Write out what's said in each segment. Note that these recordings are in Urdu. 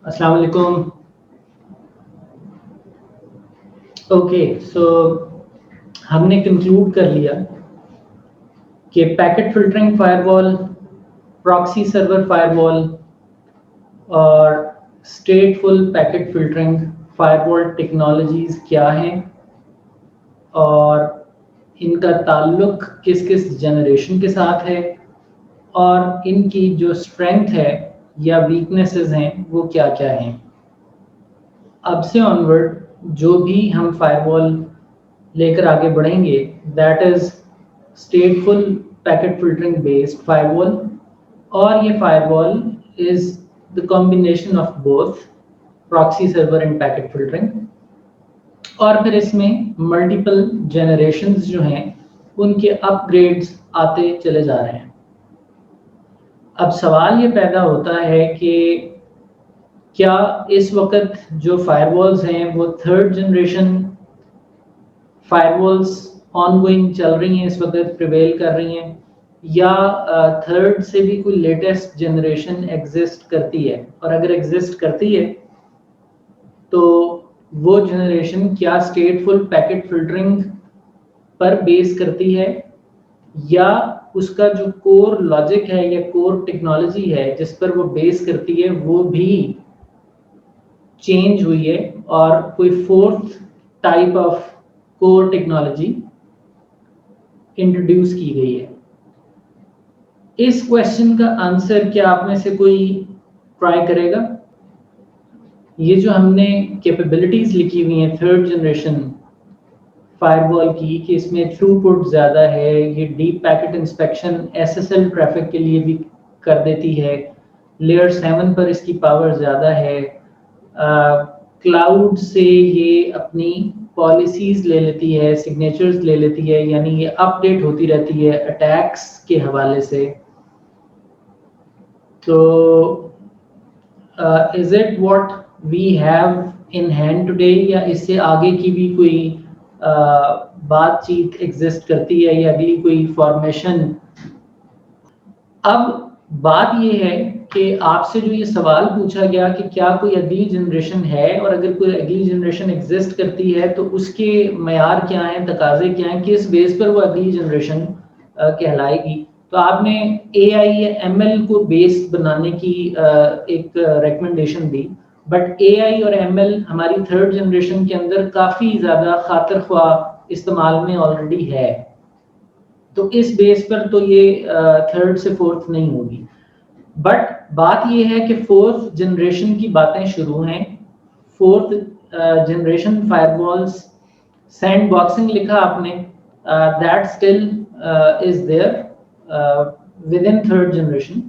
السلام علیکم. اوکے سو ہم نے کنکلوڈ کر لیا کہ پیکٹ فلٹرنگ فائر وال، پراکسی سرور فائر وال اور اسٹیٹ فل پیکٹ فلٹرنگ فائر وال ٹیکنالوجیز کیا ہیں اور ان کا تعلق کس کس جنریشن کے ساتھ ہے اور ان کی جو اسٹرینتھ ہے یا ویکنیسز ہیں وہ کیا کیا ہیں. اب سے آنورڈ جو بھی ہم فائر وال لے کر آگے بڑھیں گے that is stateful packet filtering based firewall, اور یہ firewall is the combination of both proxy server and packet filtering. اور پھر اس میں ملٹیپل جنریشنز جو ہیں ان کے اپ گریڈز آتے چلے جا رہے ہیں. اب سوال یہ پیدا ہوتا ہے کہ کیا اس وقت جو فائر والز ہیں وہ third generation firewalls ongoing چل رہی ہیں، اس وقت پریویل کر رہی ہیں، یا تھرڈ سے بھی کوئی لیٹسٹ جنریشن ایگزسٹ کرتی ہے؟ اور اگر ایگزسٹ کرتی ہے تو وہ جنریشن کیا اسٹیٹ فل پیکٹ فلٹرنگ پر بیس کرتی ہے، یا اس کا جو کور لاجک ہے یا کور ٹیکنالوجی ہے جس پر وہ بیس کرتی ہے وہ بھی چینج ہوئی ہے اور کوئی fourth type of core technology introduce کی گئی ہے. اس کوشچن کا آنسر کیا آپ میں سے کوئی ٹرائی کرے گا؟ یہ جو ہم نے کیپیبلٹیز لکھی ہوئی ہیں تھرڈ جنریشن فائر وال کی کہ اس میں تھرو پٹ زیادہ ہے، یہ deep packet inspection S S L traffic کے لیے بھی کر دیتی ہے، لیئر 7 پر اس کی پاور زیادہ ہے، کلاؤڈ سے یہ اپنی پالیسیز لے لیتی ہے، سگنیچرز لے لیتی ہے، یعنی یہ اپ ڈیٹ ہوتی رہتی ہے اٹیکس کے حوالے سے. تو is it what we have in hand today, یا اس سے آگے کی بھی کوئی بات چیت ایگزسٹ کرتی ہے یا اگلی کوئی فارمیشن؟ اب بات یہ ہے کہ آپ سے جو یہ سوال پوچھا گیا کہ کیا کوئی اگلی جنریشن ہے، اور اگر کوئی اگلی جنریشن ایگزسٹ کرتی ہے تو اس کے معیار کیا ہیں، تقاضے کیا ہیں، کس بیس پر وہ اگلی جنریشن کہلائے گی. تو آپ نے اے آئی یا ایم ایل کو بیس بنانے کی ایک ریکمنڈیشن دی، بٹ اے آئی اور ایم ایل ہماری تھرڈ جنریشن کے اندر کافی زیادہ خاطر خواہ استعمال میں آلریڈی ہے، تو اس بیس پر تو یہ تھرڈ سے فورتھ نہیں ہوگی. بٹ بات یہ ہے کہ فورتھ جنریشن کی باتیں شروع ہیں. Fourth generation firewalls sandboxing لکھا آپ نے، that still is there within third generation.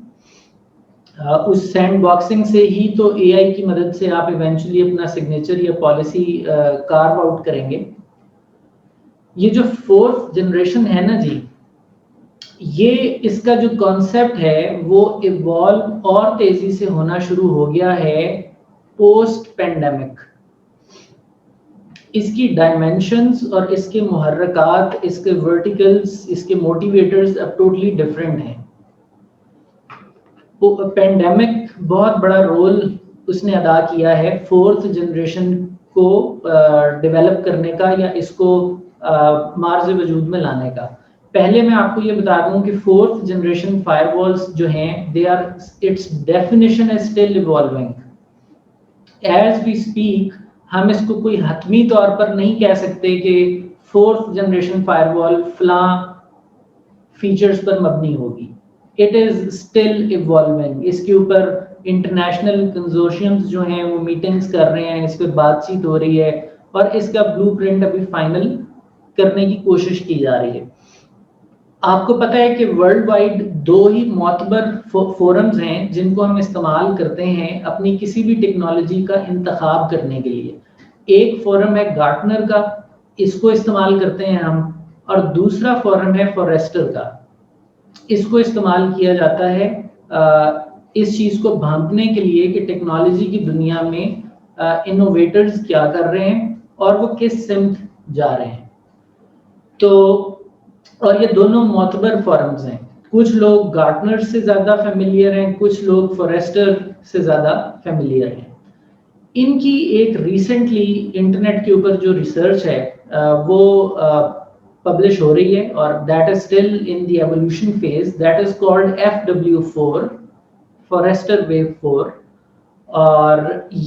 اس سینڈ باکسنگ سے ہی تو اے آئی کی مدد سے آپ ایونچولی اپنا سگنیچر یا پالیسی کارو آؤٹ کریں گے. یہ جو فورتھ جنریشن ہے نا جی، یہ اس کا جو کانسیپٹ ہے وہ ایوالو اور تیزی سے ہونا شروع ہو گیا ہے پوسٹ پینڈیمک. اس کی ڈائمینشنز اور اس کے محرکات، اس کے ورٹیکلز، اس کے موٹیویٹرز اب ٹوٹلی ڈفرینٹ ہیں. پینڈیمک بہت بڑا رول اس نے ادا کیا ہے فورتھ جنریشن کو ڈیولپ کرنے کا یا اس کو مارز وجود میں لانے کا. پہلے میں آپ کو یہ بتا دوں کہ فورتھ جنریشن فائر والز جو ہیں they are its definition is still evolving as we speak. ہم اس کو کوئی حتمی طور پر نہیں کہہ سکتے کہ فورتھ جنریشن فائر وال فلاں فیچرز پر مبنی ہوگی. It is still evolving. اس کے اوپر انٹرنیشنل کنزورشیمز جو ہیں وہ میٹنگز کر رہے ہیں، اس پہ بات چیت ہو رہی ہے اور اس کا بلو پرنٹ ابھی فائنل کرنے کی کوشش کی جا رہی ہے. آپ کو پتہ ہے کہ ورلڈ وائڈ 2 ہی معتبر فورمز ہیں جن کو ہم استعمال کرتے ہیں اپنی کسی بھی ٹیکنالوجی کا انتخاب کرنے کے لیے. ایک فورم ہے گارٹنر کا، اس کو استعمال کرتے ہیں ہم، اور دوسرا فورم ہے فورسٹر کا. اس کو استعمال کیا جاتا ہے اس چیز کو بھانپنے کے لیے کہ ٹیکنالوجی کی دنیا میں انوویٹرز کیا کر رہے ہیں اور وہ کس سمت جا رہے ہیں. تو اور یہ دونوں معتبر فورمز ہیں. کچھ لوگ گارٹنر سے زیادہ فیملیئر ہیں، کچھ لوگ فورسٹر سے زیادہ فیملیئر ہیں. ان کی ایک ریسنٹلی انٹرنیٹ کے اوپر جو ریسرچ ہے وہ پبلش ہو رہی ہے اور that is still in the evolution phase, that is called FW4 Forrester wave 4. اور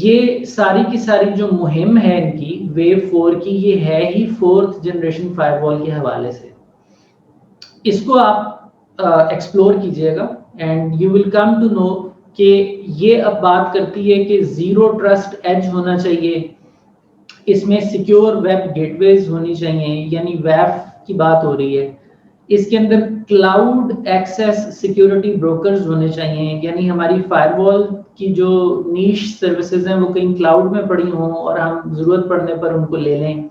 یہ ساری کی ساری جو مہم ہے ان کی ویو 4 کی, یہ ہے ہی 4th جنریشن فائر وال کے حوالے سے. اس کو آپ ایکسپلور کیجئے گا and you will come to know کہ یہ اب بات کرتی ہے کہ زیرو ٹرسٹ ایج ہونا چاہیے, اس میں سیکیور ویب گیٹ ویز ہونی چاہیے, یعنی ویب کی بات ہو رہی ہے. اس کے اندر کلاؤڈ ایکسیس سیکیورٹی بروکرز ہونے چاہیے, یعنی ہماری فائر وال کی جو نیش سروسز ہیں وہ کہیں کلاؤڈ میں پڑی ہوں اور ہم ضرورت پڑنے پر ان کو لے لیں.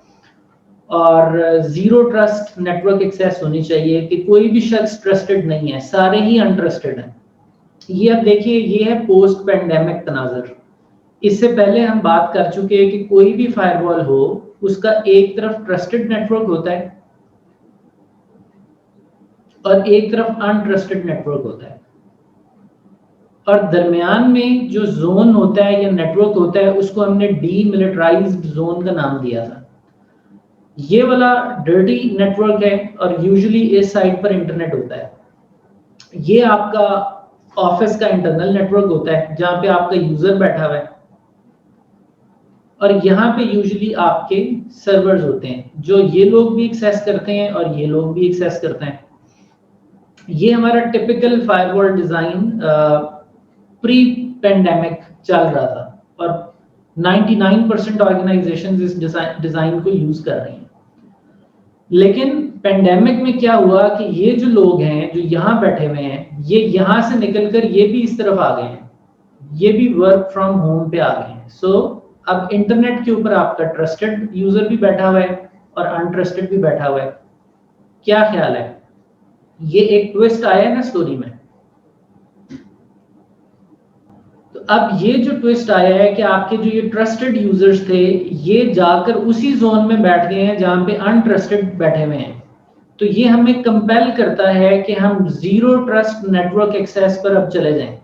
اور zero trust network access ہونی چاہیے کہ کوئی بھی شخص ٹرسٹڈ نہیں ہے, سارے ہی انٹرسٹڈ ہیں. یہ اب دیکھیے یہ ہے پوسٹ پینڈیمک تناظر. اس سے پہلے ہم بات کر چکے ہیں کہ کوئی بھی فائر وال ہو اس کا ایک طرف ٹرسٹڈ نیٹ ورک ہوتا ہے اور ایک طرف انٹرسٹڈ نیٹ ورک ہوتا ہے, اور درمیان میں جو زون ہوتا ہے یا نیٹ ورک ہوتا ہے اس کو ہم نے ڈی ملٹرائزڈ زون کا نام دیا تھا. یہ والا ڈرٹی نیٹ ورک ہے اور یوزلی اس سائٹ پر انٹرنیٹ ہوتا ہے. یہ آپ کا آفس کا انٹرنل نیٹ ورک ہوتا ہے جہاں پہ آپ کا یوزر بیٹھا ہوا ہے, اور یہاں پہ یوزلی آپ کے سرورز ہوتے ہیں جو یہ لوگ بھی ایکسیس کرتے ہیں اور یہ لوگ بھی ایکسیس کرتے ہیں. یہ ہمارا ٹپیکل فائر وال ڈیزائن پری پینڈیمک چل رہا تھا اور 99% آرگنائزیشن اس ڈیزائن کو یوز کر رہی ہیں. لیکن پینڈیمک میں کیا ہوا کہ یہ جو لوگ ہیں جو یہاں بیٹھے ہوئے ہیں یہ یہاں سے نکل کر یہ بھی اس طرف آ گئے ہیں, یہ بھی ورک فرام ہوم پہ آ گئے ہیں. سو اب انٹرنیٹ کے اوپر آپ کا ٹرسٹڈ یوزر بھی بیٹھا ہوا ہے اور انٹرسٹڈ بھی بیٹھا ہوا ہے. کیا خیال ہے, یہ ایک ٹویسٹ آیا ہے نا اسٹوری میں. تو اب یہ جو ٹویسٹ آیا ہے کہ آپ کے جو یہ ٹرسٹڈ یوزرز تھے یہ جا کر اسی زون میں بیٹھ گئے ہیں جہاں پہ انٹرسٹڈ بیٹھے ہوئے ہیں. تو یہ ہمیں کمپیل کرتا ہے کہ ہم zero trust network access پر اب چلے جائیں.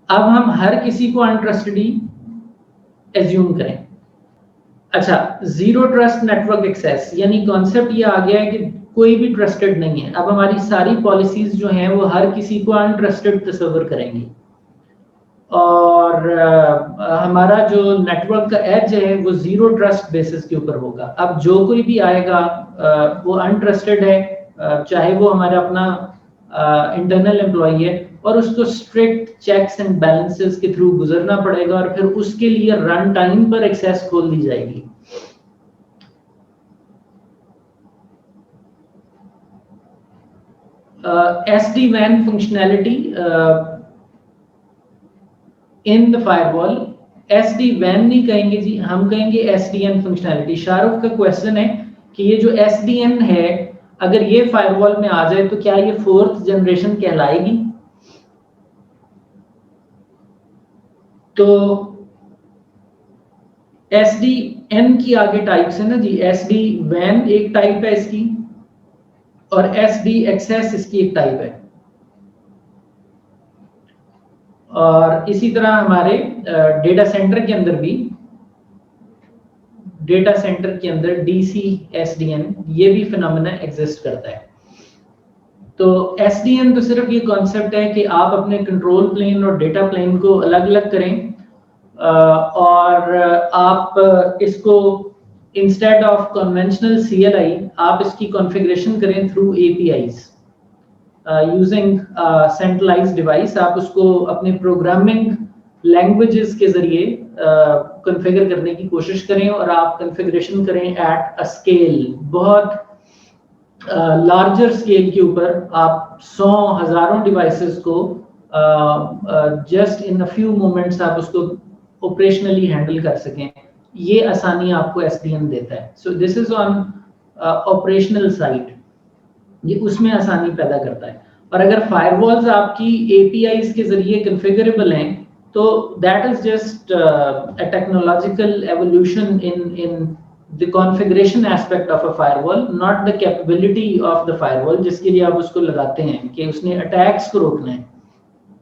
اب ہم ہر کسی کو انٹرسٹڈ ہی ایزیوم کریں. اچھا, zero trust network access یعنی کانسیپٹ یہ آ گیا ہے کہ کوئی بھی ٹرسٹڈ نہیں ہے. اب ہماری ساری پالیسیز جو ہیں وہ ہر کسی کو انٹرسٹڈ تصور کریں گی, اور ہمارا جو نیٹ ورک کا ایج ہے وہ زیرو ٹرسٹ بیسس کے اوپر ہوگا. اب جو کوئی بھی آئے گا وہ انٹرسٹڈ ہے, چاہے وہ ہمارا اپنا انٹرنل امپلائی ہے, اور اس کو اسٹرکٹ چیکس اینڈ بیلنسز کے تھرو گزرنا پڑے گا اور پھر اس کے لیے رن ٹائم پر ایکسیس کھول دی جائے گی. S D when functionality in the fire وال. ایس ڈی وین نہیں کہیں گے جی, ہم کہیں گے S D N functionality. Shah Rukh کا کویشچن ہے کہ یہ جو ایس ڈی این ہے اگر یہ فائر وال میں آ جائے تو کیا یہ 4th جنریشن کہلائے گی؟ تو ایس ڈی این کی آگے ٹائپس ہیں نا جی, ایس ڈی وین ایک ٹائپ ہے اس کی اور ایس ڈی ایکسیس اس کی ایک ٹائپ ہے. اور اسی طرح ہمارے ڈیٹا سینٹر کے اندر بھی, ڈیٹا سینٹر کے اندر D C S D N یہ بھی فینومینا ایگزسٹ کرتا ہے. تو ایس ڈی این تو صرف یہ کانسیپٹ ہے کہ آپ اپنے کنٹرول پلین اور ڈیٹا پلین کو الگ الگ کریں اور آپ اس کو instead of conventional C L I آپ اس کی کانفیگریشن کریں through A P Is using centralise device. آپ اس کو اپنے پروگرامنگ لینگویجز کے ذریعے کنفیگر کرنے کی کوشش کریں اور آپ کنفیگریشن کریں ایٹ اے اسکیل, بہت لارجر اسکیل کے اوپر. آپ 100,000 ڈیوائسز کو just in a few moments آپ اس کو آپریشنلی ہینڈل کر سکیں. یہ آسانی آپ کو ایس ڈی این دیتا ہے. سو دس از آن آپریشنل سائڈ, یہ اس میں آسانی پیدا کرتا ہے. اور اگر فائر والز آپ کی اے پی آئیز کے ذریعے کنفیگریبل ہیں تو that is just a technological evolution in the configuration aspect of a firewall, not the capability of the firewall, جس کے لیے آپ اس کو لگاتے ہیں کہ اس نے attacks کو روکنا ہے.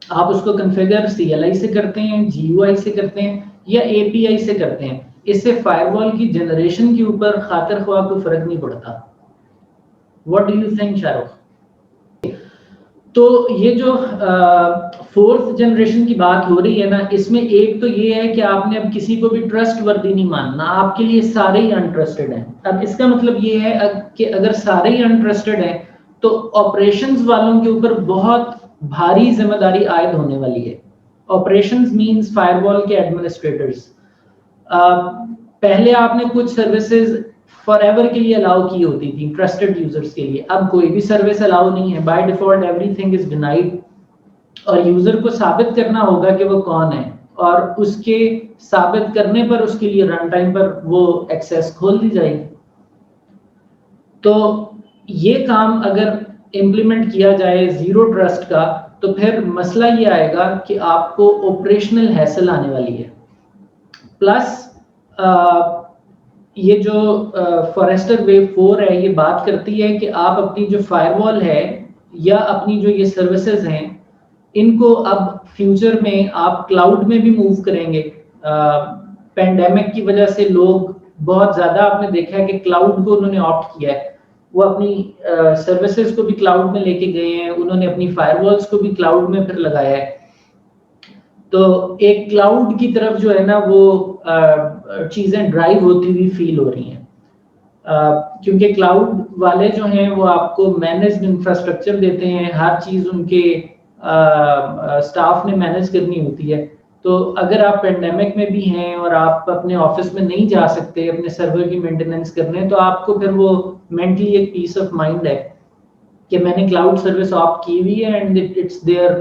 آپ اس کو کنفیگر CLI سے کرتے ہیں, GUI سے کرتے ہیں یا API سے کرتے ہیں, اس سے فائر وال کی جنریشن کے اوپر خاطر خواہ کوئی فرق نہیں پڑتا. What do you think Shah Rukh? تو یہ جو فورتھ جنریشن کی بات ہو رہی ہے نا, اس میں ایک تو یہ ہے کہ آپ نے اب کسی کو بھی ٹرسٹ وردی نہیں ماننا, آپ کے لیے سارے ہی انٹرسٹڈ ہیں. اب اس کا مطلب یہ ہے کہ اگر سارے ہی انٹرسٹڈ ہیں تو آپریشنز والوں کے اوپر بہت بھاری ذمہ داری عائد ہونے والی ہے. آپریشنز مینز فائر وال کے ایڈمنسٹریٹرز. پہلے آپ نے کچھ سروسز فار ایور کے لیے الاؤ کی ہوتی تھی ٹرسٹڈ یوزرز کے لیے, اب کوئی بھی سروس الاؤ نہیں ہے, by default every thing is denied, اور یوزر کو ثابت کرنا ہوگا کہ وہ کون ہے, اور اس کے ثابت کرنے پر اس کے لیے رن ٹائم پر وہ ایکسیس کھول دی جائے گی. تو یہ کام اگر امپلیمنٹ کیا جائے زیرو ٹرسٹ کا, تو پھر مسئلہ یہ آئے گا کہ آپ کو آپریشنل ہیسل آنے والی ہے. پلس یہ جو فارسٹر ویو 4 ہے, یہ بات کرتی ہے کہ آپ اپنی جو فائر وال ہے یا اپنی جو یہ سروسز ہیں, ان کو اب فیوچر میں آپ کلاؤڈ میں بھی موو کریں گے. پینڈیمک کی وجہ سے لوگ بہت زیادہ, آپ نے دیکھا ہے کہ کلاؤڈ کو انہوں نے آپٹ کیا ہے, وہ اپنی سروسز کو بھی کلاؤڈ میں لے کے گئے ہیں, انہوں نے اپنی فائر والز کو بھی کلاؤڈ میں پھر لگایا ہے. تو ایک کلاؤڈ کی طرف جو ہے نا وہ چیزیں ڈرائیو ہوتی ہوئی فیل ہو رہی ہیں, کیونکہ کلاؤڈ والے جو ہیں وہ آپ کو مینجڈ انفراسٹرکچر دیتے ہیں, ہر چیز ان کے اسٹاف نے مینج کرنی ہوتی ہے. تو اگر آپ پینڈیمک میں بھی ہیں اور آپ اپنے آفس میں نہیں جا سکتے اپنے سرور کی مینٹیننس کرنے, تو آپ کو پھر وہ مینٹلی ایک پیس آف مائنڈ ہے کہ میں نے کلاؤڈ سروس آف کی ہوئی ہے اینڈ اٹس دیئر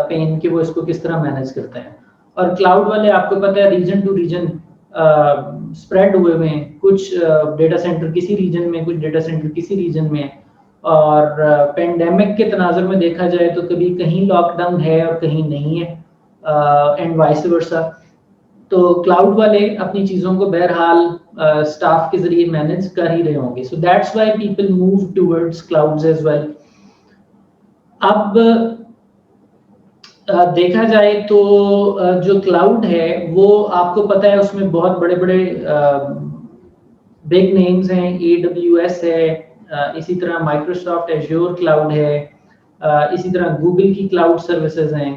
پین کہ وہ اس کو کس طرح مینج کرتے ہیں. اور کلاؤڈ والے آپ کو پتہ ہے ریجن ٹو ریجن اسپریڈ ہوئے ہوئے ہیں, کچھ ڈیٹا سینٹر کسی ریجن میں, کچھ ڈیٹا سینٹر کسی ریجن میں, اور پینڈیمک کے تناظر میں دیکھا جائے تو کبھی کہیں لاک ڈاؤن ہے اور کہیں نہیں ہے, اینڈ وائس ورسا. تو کلاؤڈ والے اپنی چیزوں کو بہرحال اسٹاف کے ذریعے مینج کر ہی رہے ہوں گے. So that's why people move towards clouds as well. اب دیکھا جائے تو جو کلاؤڈ ہے وہ آپ کو پتہ ہے اس میں بہت بڑے بڑے بگ نیمز ہیں, AWS ہے, اسی طرح مائکروسافٹ ایزیور کلاؤڈ ہے, اسی طرح گوگل کی کلاؤڈ سروسز ہیں,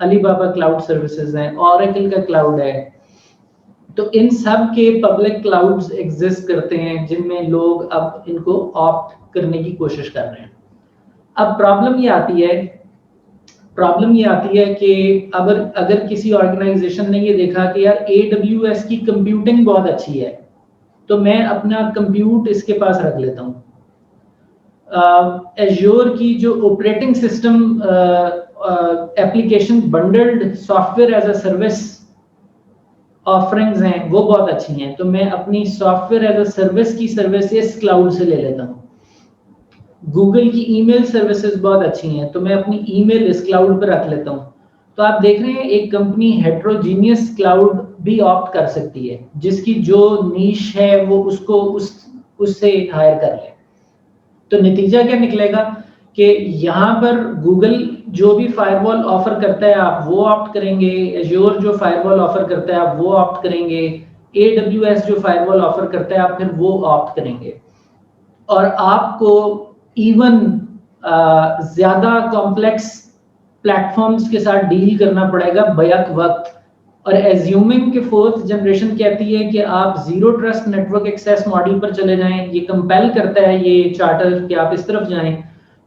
علی بابا کلاؤڈ سروسز ہیں, اوریکل کا کلاؤڈ ہے. تو ان سب کے پبلک کلاؤڈز ایگزسٹ کرتے ہیں جن میں لوگ اب ان کو آپٹ کرنے کی کوشش کر رہے ہیں. اب پرابلم یہ آتی ہے کہ اگر کسی آرگنائزیشن نے یہ دیکھا کہ یار AWS کی کمپیوٹنگ بہت اچھی ہے, تو میں اپنا کمپیوٹ اس کے پاس رکھ لیتا ہوں. ایزیور کی جو operating system application bundled software as a service offerings ہیں وہ بہت اچھی ہیں, تو میں اپنی software as a service کی سروس اس کلاؤڈ سے لے لیتا ہوں. گوگل کی ای میل سروسز بہت اچھی ہیں, تو میں اپنی ای میل اس کلاؤڈ پہ رکھ لیتا ہوں. تو آپ دیکھ رہے ہیں ایک کمپنی ہیٹروجینیس کلاؤڈ بھی آپٹ کر سکتی ہے, جس کی جو نیش ہے وہ اس کو اس سے ہائر کر لے. تو نتیجہ کیا نکلے گا کہ یہاں پر گوگل جو بھی فائر وال آفر کرتا ہے آپ وہ آپٹ کریں گے, ایزیور جو فائر وال آفر کرتا ہے آپ وہ آپٹ کریں گے, AWS جو فائر وال آفر کرتا ہے آپ پھر وہ آپٹ کریں گے. اور آپ کو ایون زیادہ کمپلیکس پلیٹ فارمز کے ساتھ ڈیل کرنا پڑے گا بیک وقت. اور ایزیومنگ کہ فورتھ جنریشن کہتی ہے کہ آپ zero trust network access model پر چلے جائیں, یہ کمپیل کرتا ہے یہ چارٹر کہ آپ اس طرف جائیں,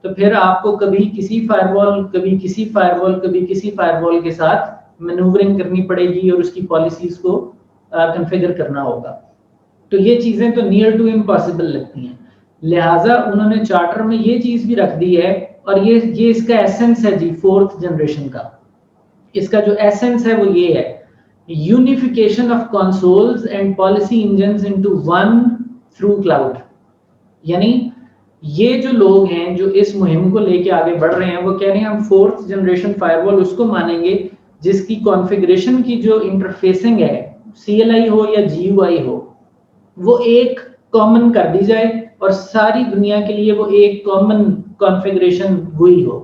تو پھر آپ کو کبھی کسی فائر وال کبھی کسی فائر وال کبھی کسی فائر وال کے ساتھ مینوورنگ کرنی پڑے گی اور اس کی پالیسیز کو کنفیگر کرنا ہوگا. تو یہ چیزیں تو نیئر ٹو امپاسبل لگتی ہیں. لہٰذا انہوں نے چارٹر میں یہ چیز بھی رکھ دی ہے, اور یہ اس کا ایسنس ہے جی فورتھ جنریشن کا. اس کا جو ایسنس ہے وہ یہ ہے, unification of consoles and policy engines into one through cloud. یعنی یہ جو لوگ ہیں جو اس مہم کو لے کے آگے بڑھ رہے ہیں وہ کہہ رہے ہیں ہم فورتھ جنریشن فائر وال اس کو مانیں گے جس کی کانفیگریشن کی جو انٹرفیسنگ ہے, CLI ہو یا GUI ہو, وہ ایک کامن کر دی جائے اور ساری دنیا کے لیے وہ ایک کامن کانفیگریشن ہوئی ہو,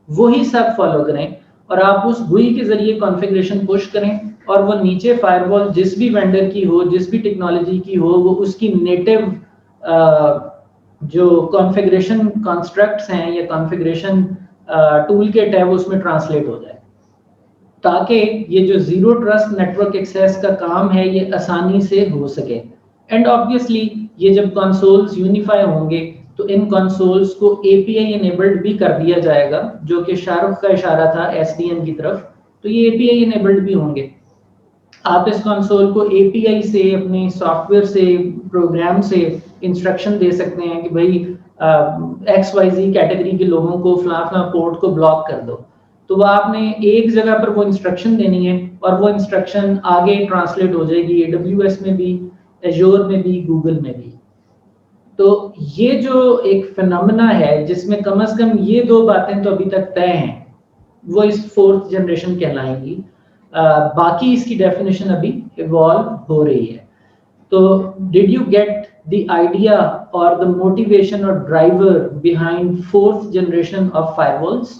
وہی سب فالو کریں. اور آپ اس GUI کے ذریعے کانفیگریشن پش کریں اور وہ نیچے فائر وال جس بھی وینڈر کی ہو, جس بھی ٹیکنالوجی کی ہو, وہ اس کی نیٹو جو کانفیگریشن کانسٹرکٹس ہیں یا کانفیگریشن ٹول کٹ ہے وہ اس میں ٹرانسلیٹ ہو جائے, تاکہ یہ جو زیرو ٹرسٹ نیٹورک ایکسیس کا کام ہے یہ آسانی سے ہو سکے. اینڈ آبویسلی یہ جب کنسولز یونیفائی ہوں گے تو ان کنسولز کو اے پی آئی انیبلڈ بھی کر دیا جائے گا, جو کہ شاہ رخ کا اشارہ تھا ایس ڈی این کی طرف, تو یہ اے پی آئی انیبلڈ بھی ہوں گے. آپ اس کنسول کو اے پی آئی سے, اپنے سافٹ ویئر سے, پروگرام سے انسٹرکشن دے سکتے ہیں کہ بھائی ایکس وائی زی کیٹیگری کے لوگوں کو فلاں فلاں پورٹ کو بلاک کر دو, تو وہ آپ نے ایک جگہ پر وہ انسٹرکشن دینی ہے اور وہ انسٹرکشن آگے ٹرانسلیٹ ہو جائے گی AWS میں بھی, ایزور میں بھی, گوگل میں بھی. تو یہ جو ایک فینومینا ہے جس میں کم از کم یہ دو باتیں تو ابھی تک طے ہیں, وہ اس 4th جنریشن کہلائیں گی. باقی اس کی ڈیفینیشن ابھی ایوالو ہو رہی ہے. تو did you get the idea اور دا موٹیویشن اور driver behind 4th generation of fire walls?